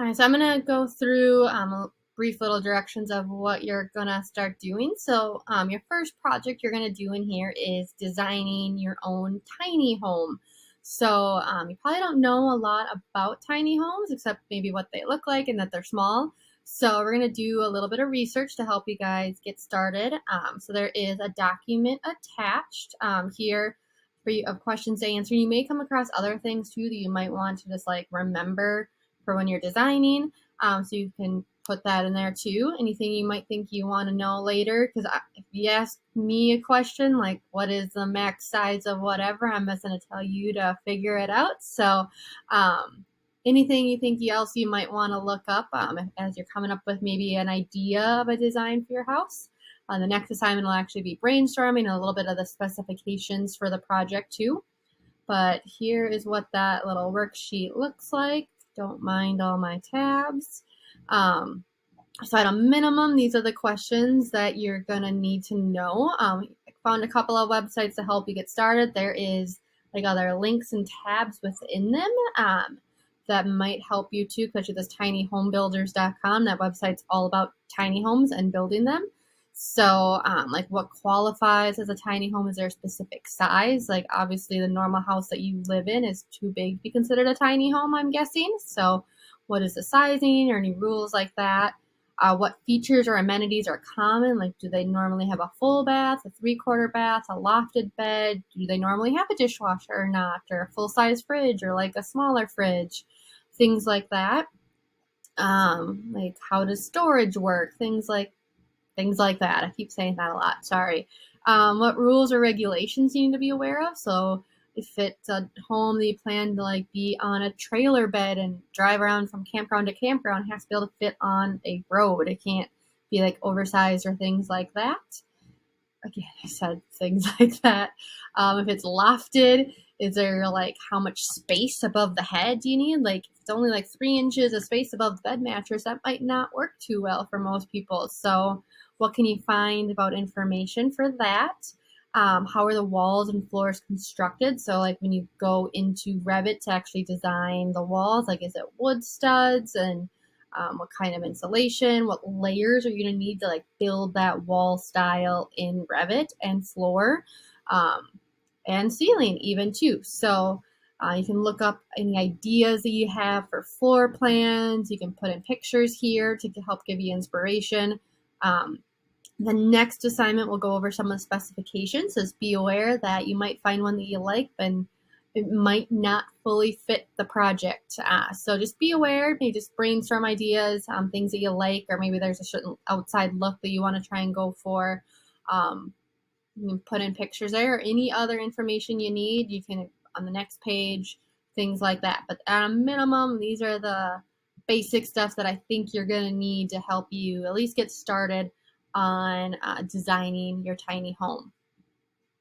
All right, so I'm gonna go through brief little directions of what you're gonna start doing. So your first project you're gonna do in here is designing your own tiny home. So you probably don't know a lot about tiny homes except maybe what they look like and that they're small. So we're gonna do a little bit of research to help you guys get started. So there is a document attached here for you of questions to answer. You may come across other things too that you might want to just like remember for when you're designing. So you can put that in there too. Anything you might think you want to know later, because if you ask me a question like what is the max size of whatever, I'm just going to tell you to figure it out. So anything you think else you might want to look up as you're coming up with maybe an idea of a design for your house. The next assignment will actually be brainstorming a little bit of the specifications for the project too. But here is what that little worksheet looks like. Don't mind all my tabs. So at a minimum, these are the questions that you're gonna need to know. I found a couple of websites to help you get started. There is like other links and tabs within them that might help you too, especially this tinyhomebuilders.com. That website's all about tiny homes and building them. So like what qualifies as a tiny home? Is there a specific size? Like obviously the normal house that you live in is too big to be considered a tiny home, I'm guessing. So what is the sizing or any rules like that? What features or amenities are common? Like, do they normally have a full bath, a 3/4 bath, a lofted bed? Do they normally have a dishwasher or not? Or a full-size fridge or like a smaller fridge? Things like that. Like, how does storage work? Things like that. I keep saying that a lot. Sorry. What rules or regulations you need to be aware of? So if it's a home that you plan to like be on a trailer bed and drive around from campground to campground, it has to be able to fit on a road. It can't be like oversized or things like that. Again, I said things like that. If it's lofted, is there like how much space above the head do you need? Like if it's only like 3 inches of space above the bed mattress, that might not work too well for most people. So what can you find about information for that? How are the walls and floors constructed? So like when you go into Revit to actually design the walls, like is it wood studs and what kind of insulation, what layers are you going to need to like build that wall style in Revit, and floor and ceiling even too. So you can look up any ideas that you have for floor plans. You can put in pictures here to help give you inspiration. The next assignment will go over some of the specifications. So just be aware that you might find one that you like and it might not fully fit the project. So just be aware, maybe just brainstorm ideas, things that you like, or maybe there's a certain outside look that you want to try and go for. You can put in pictures there, or any other information you need, you can on the next page, things like that. But at a minimum, these are the basic stuff that I think you're going to need to help you at least get started on designing your tiny home.